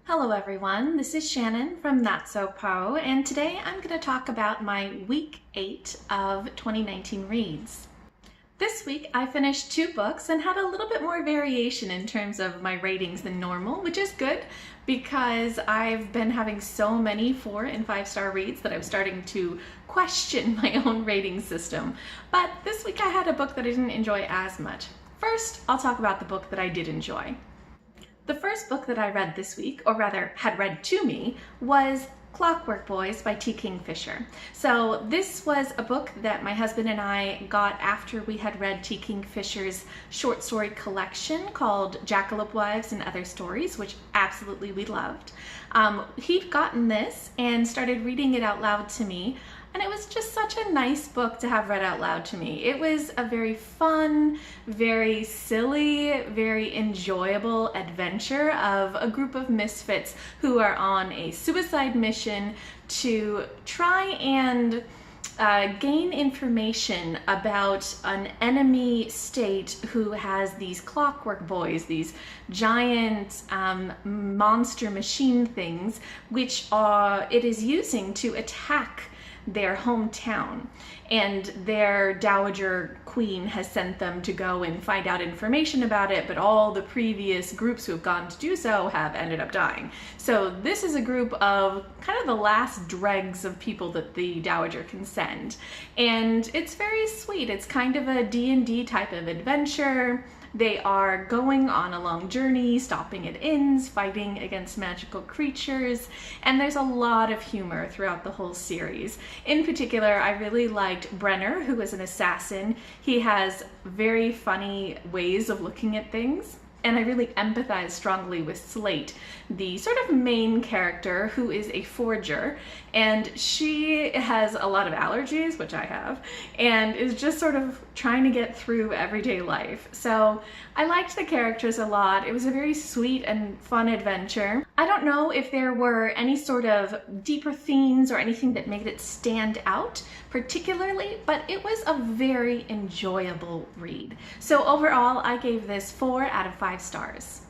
Hello everyone, this is Shannon from Not So Po, and today I'm going to talk about my week 8 of 2019 reads. This week I finished 2 books and had a little bit more variation in terms of my ratings than normal, which is good because I've been having so many 4 and 5-star reads that I'm starting to question my own rating system. But this week I had a book that I didn't enjoy as much. First, I'll talk about the book that I did enjoy. The first book that I read this week, or rather had read to me, was Clockwork Boys by Kingfisher. So this was a book that my husband and I got after we had read Kingfisher's short story collection called Jackalope Wives and Other Stories, which absolutely we loved. He'd gotten this and started reading it out loud to me. And it was just such a nice book to have read out loud to me. It was a very fun, very silly, very enjoyable adventure of a group of misfits who are on a suicide mission to try and gain information about an enemy state who has these clockwork boys, these giant monster machine things, which it is using to attack their hometown, and their dowager queen has sent them to go and find out information about it, but all the previous groups who have gone to do so have ended up dying. So this is a group of kind of the last dregs of people that the dowager can send, and it's very sweet. It's kind of a D&D type of adventure. They are going on a long journey, stopping at inns, fighting against magical creatures, and there's a lot of humor throughout the whole series. In particular, I really liked Brenner, who is an assassin. He has very funny ways of looking at things, and I really empathize strongly with Slate, the sort of main character who is a forger, and she has a lot of allergies, which I have, and is just sort of trying to get through everyday life. So I liked the characters a lot. It was a very sweet and fun adventure. I don't know if there were any sort of deeper themes or anything that made it stand out particularly, but it was a very enjoyable read. So overall, I gave this 4 out of 5 stars.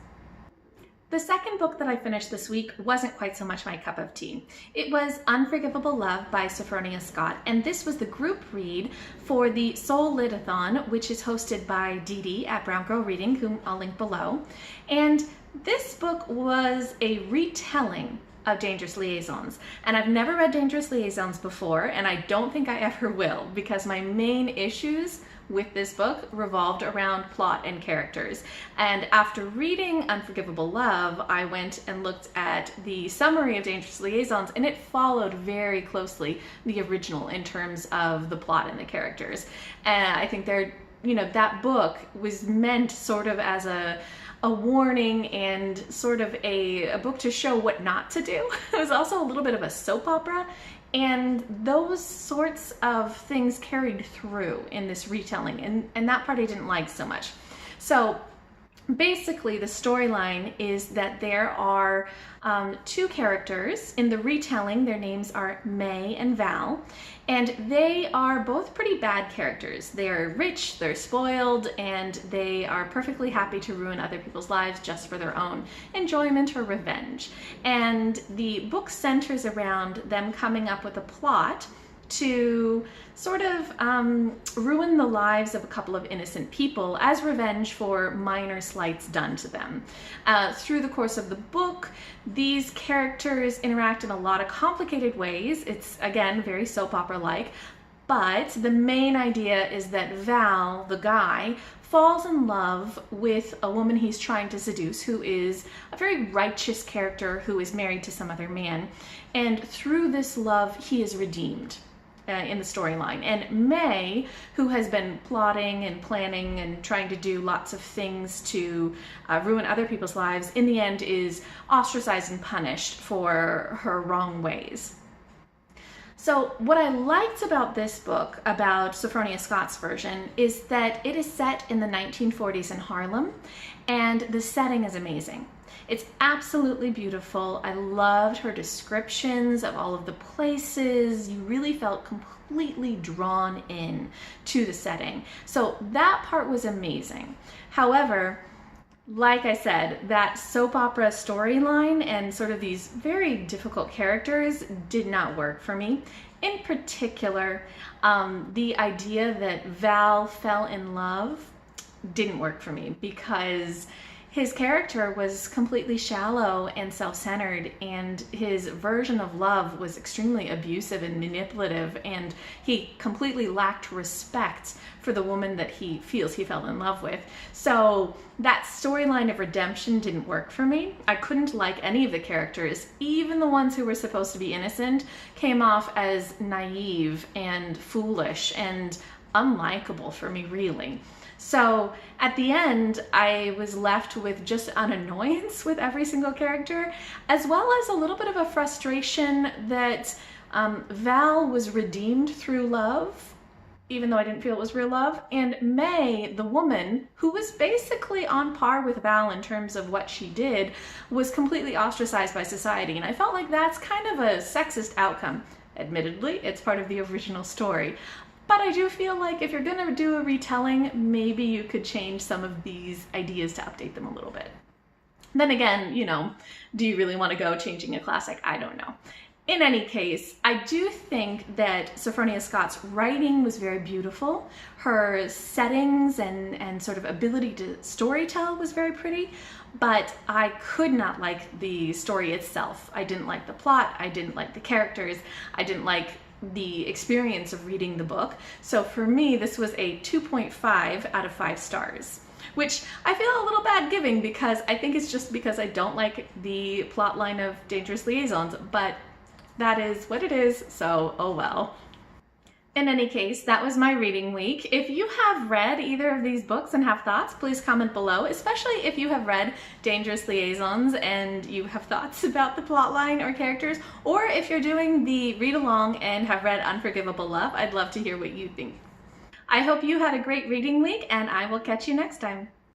The second book that I finished this week wasn't quite so much my cup of tea. It was Unforgivable Love by Sophfronia Scott, and this was the group read for the Soul Lit-a-thon, which is hosted by Didi at Brown Girl Reading, whom I'll link below. And this book was a retelling of Dangerous Liaisons, and I've never read Dangerous Liaisons before, and I don't think I ever will, because my main issues with this book revolved around plot and characters. And after reading Unforgivable Love, I went and looked at the summary of Dangerous Liaisons, and it followed very closely the original in terms of the plot and the characters. And I think that book was meant sort of as a warning and sort of a book to show what not to do. It was also a little bit of a soap opera, and those sorts of things carried through in this retelling, and that part I didn't like so much. So basically the storyline is that there are 2 characters in the retelling. Their names are May and Val, and they are both pretty bad characters. They're rich, they're spoiled, and they are perfectly happy to ruin other people's lives just for their own enjoyment or revenge. And the book centers around them coming up with a plot to sort of ruin the lives of a couple of innocent people as revenge for minor slights done to them. Through the course of the book, these characters interact in a lot of complicated ways. It's, again, very soap opera-like, but the main idea is that Val, the guy, falls in love with a woman he's trying to seduce, who is a very righteous character who is married to some other man, and through this love he is redeemed in the storyline. And May, who has been plotting and planning and trying to do lots of things to ruin other people's lives, in the end is ostracized and punished for her wrong ways. So what I liked about this book, about Sophfronia Scott's version, is that it is set in the 1940s in Harlem, and the setting is amazing. It's absolutely beautiful. I loved her descriptions of all of the places. You really felt completely drawn in to the setting. So that part was amazing. However, Like I said, that soap opera storyline and sort of these very difficult characters did not work for me. In particular, the idea that Val fell in love didn't work for me because his character was completely shallow and self-centered, and his version of love was extremely abusive and manipulative, and he completely lacked respect for the woman that he feels he fell in love with. So that storyline of redemption didn't work for me. I couldn't like any of the characters. Even the ones who were supposed to be innocent came off as naive and foolish and unlikable for me, really. So at the end, I was left with just an annoyance with every single character, as well as a little bit of a frustration that Val was redeemed through love, even though I didn't feel it was real love, and May, the woman, who was basically on par with Val in terms of what she did, was completely ostracized by society, and I felt like that's kind of a sexist outcome. Admittedly, it's part of the original story. But I do feel like if you're gonna do a retelling, maybe you could change some of these ideas to update them a little bit. Then again, you know, do you really want to go changing a classic? I don't know. In any case, I do think that Sophfronia Scott's writing was very beautiful. Her settings and sort of ability to storytell was very pretty, but I could not like the story itself. I didn't like the plot, I didn't like the characters, I didn't like the experience of reading the book. So for me, this was a 2.5 out of 5 stars, which I feel a little bad giving because I think it's just because I don't like the plot line of Dangerous Liaisons, but that is what it is, so oh well. In any case, that was my reading week. If you have read either of these books and have thoughts, please comment below, especially if you have read Dangerous Liaisons and you have thoughts about the plotline or characters, or if you're doing the read-along and have read Unforgivable Love, I'd love to hear what you think. I hope you had a great reading week, and I will catch you next time.